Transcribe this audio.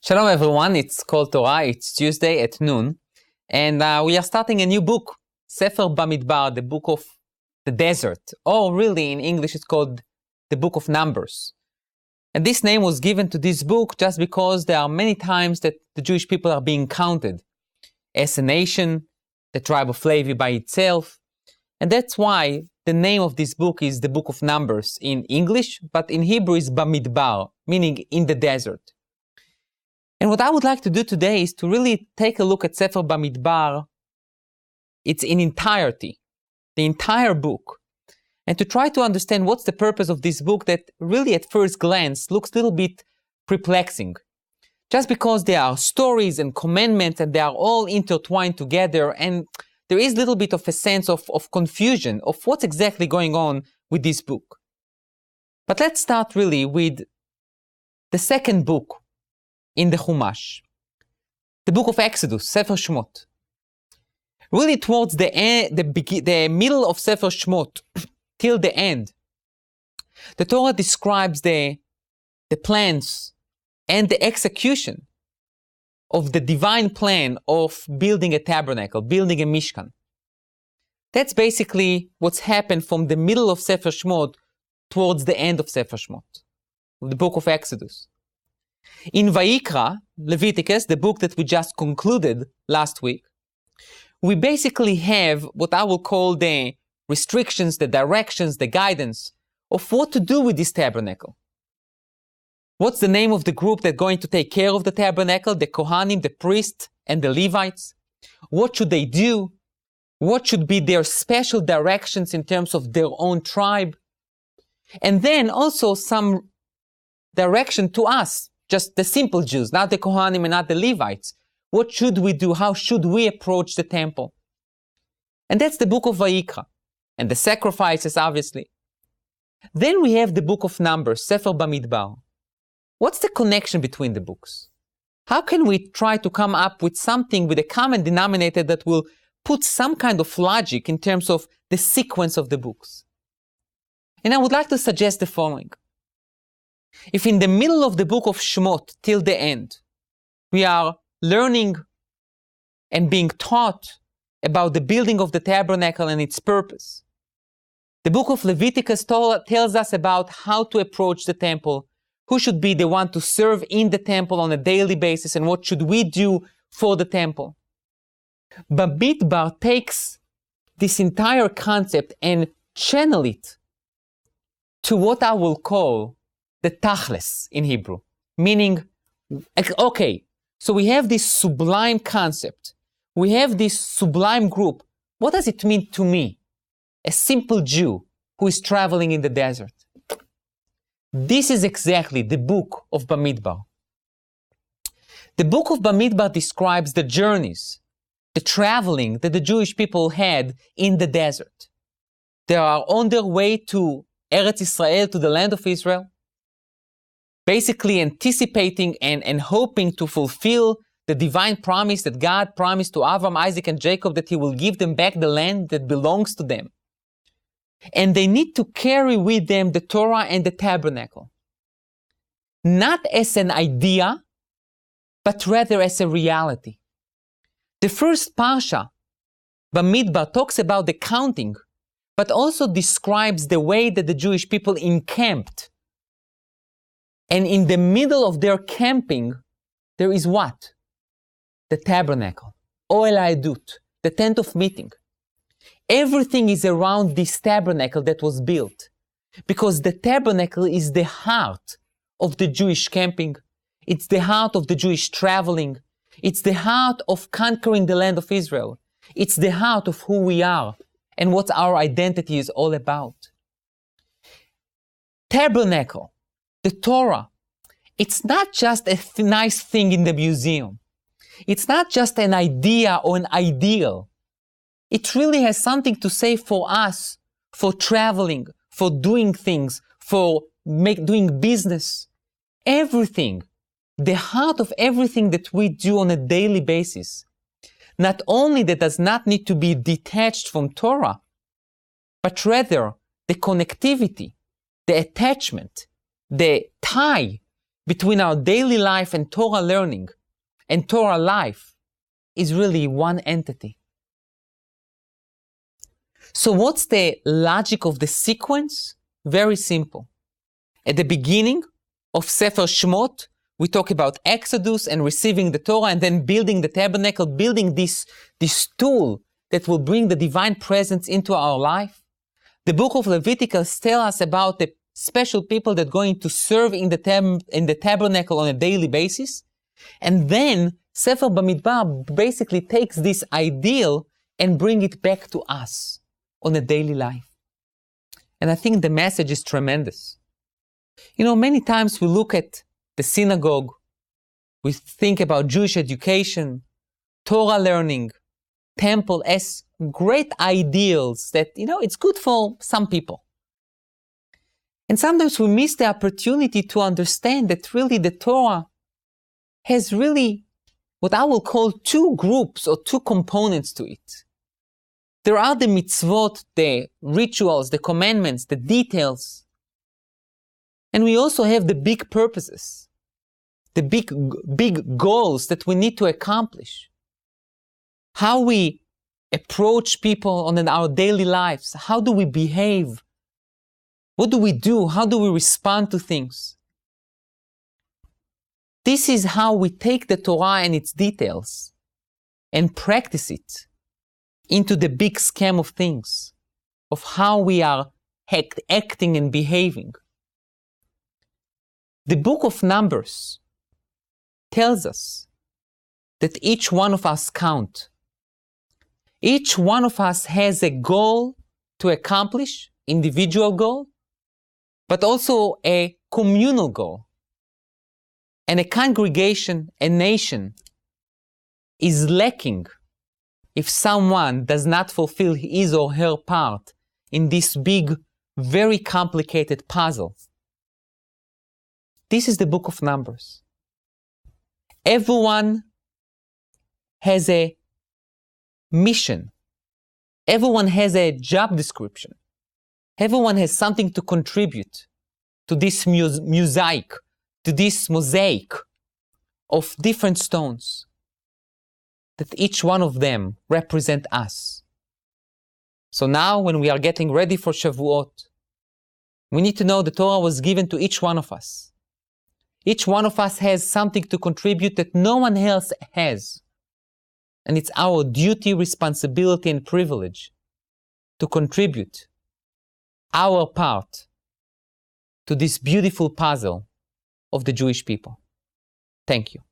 Shalom everyone, it's called Torah, it's Tuesday at noon, and we are starting a new book, Sefer Bamidbar, the book of the desert, or really in English it's called the book of Numbers. And this name was given to this book just because there are many times that the Jewish people are being counted as a nation, the tribe of Levi by itself, and that's why the name of this book is the book of Numbers in English, but in Hebrew is Bamidbar, meaning in the desert. And what I would like to do today is to really take a look at Sefer Bamidbar, it's in entirety, the entire book, and to try to understand what's the purpose of this book that really at first glance looks a little bit perplexing. Just because there are stories and commandments and they are all intertwined together, and there is a little bit of a sense of confusion of what's exactly going on with this book. But let's start really with the second book in the Chumash, the book of Exodus, Sefer Shmot. Really towards the middle of Sefer Shmot, till the end, the Torah describes the plans and the execution of the divine plan of building a tabernacle, building a Mishkan. That's basically what's happened from the middle of Sefer Shmot towards the end of Sefer Shmot, the book of Exodus. In Vayikra, Leviticus, the book that we just concluded last week, we basically have what I will call the restrictions, the directions, the guidance of what to do with this tabernacle. What's the name of the group that's going to take care of the tabernacle? The Kohanim, the priests, and the Levites. What should they do? What should be their special directions in terms of their own tribe? And then also some direction to us, just the simple Jews, not the Kohanim and not the Levites. What should we do? How should we approach the temple? And that's the book of Vayikra. And the sacrifices, obviously. Then we have the book of Numbers, Sefer Bamidbar. What's the connection between the books? How can we try to come up with something with a common denominator that will put some kind of logic in terms of the sequence of the books? And I would like to suggest the following. If in the middle of the book of Shmot till the end, we are learning and being taught about the building of the tabernacle and its purpose, the book of Leviticus tells us about how to approach the temple, who should be the one to serve in the temple on a daily basis, and what should we do for the temple. Bamidbar takes this entire concept and channel it to what I will call the Tachles in Hebrew, meaning, okay, so we have this sublime concept, we have this sublime group. What does it mean to me, a simple Jew who is traveling in the desert? This is exactly the book of Bamidbar. The book of Bamidbar describes the journeys, the traveling that the Jewish people had in the desert. They are on their way to Eretz Israel, to the land of Israel, basically anticipating and hoping to fulfill the divine promise that God promised to Abraham, Isaac, and Jacob, that he will give them back the land that belongs to them. And they need to carry with them the Torah and the tabernacle. Not as an idea, but rather as a reality. The first Parsha, Bamidbar, talks about the counting, but also describes the way that the Jewish people encamped. And in the middle of their camping, there is what? The tabernacle, Oel HaEdut, the tent of meeting. Everything is around this tabernacle that was built, because the tabernacle is the heart of the Jewish camping. It's the heart of the Jewish traveling. It's the heart of conquering the land of Israel. It's the heart of who we are and what our identity is all about. Tabernacle, the Torah, it's not just a nice thing in the museum. It's not just an idea or an ideal. It really has something to say for us, for traveling, for doing things, for doing business. Everything, the heart of everything that we do on a daily basis, not only that does not need to be detached from Torah, but rather the connectivity, the attachment, the tie between our daily life and Torah learning and Torah life is really one entity. So what's the logic of the sequence? Very simple. At the beginning of Sefer Shmot, we talk about Exodus and receiving the Torah and then building the tabernacle, building this tool that will bring the divine presence into our life. The book of Leviticus tells us about the special people that are going to serve in the tabernacle on a daily basis. And then Sefer Bamidbar basically takes this ideal and bring it back to us on a daily life. And I think the message is tremendous. You know, many times we look at the synagogue, we think about Jewish education, Torah learning, temple as great ideals that, you know, it's good for some people. And sometimes we miss the opportunity to understand that really the Torah has really what I will call two groups or two components to it. There are the mitzvot, the rituals, the commandments, the details. And we also have the big purposes, the big goals that we need to accomplish. How we approach people in our daily lives. How do we behave? What do we do? How do we respond to things? This is how we take the Torah and its details and practice it into the big scheme of things, of how we are acting and behaving. The book of Numbers tells us that each one of us count. Each one of us has a goal to accomplish, individual goal, but also a communal goal. And a congregation, a nation, is lacking if someone does not fulfill his or her part in this big, very complicated puzzle. This is the book of Numbers. Everyone has a mission. Everyone has a job description. Everyone has something to contribute to this mosaic of different stones, that each one of them represent us. So now when we are getting ready for Shavuot, we need to know the Torah was given to each one of us. Each one of us has something to contribute that no one else has. And it's our duty, responsibility, and privilege to contribute our part to this beautiful puzzle of the Jewish people. Thank you.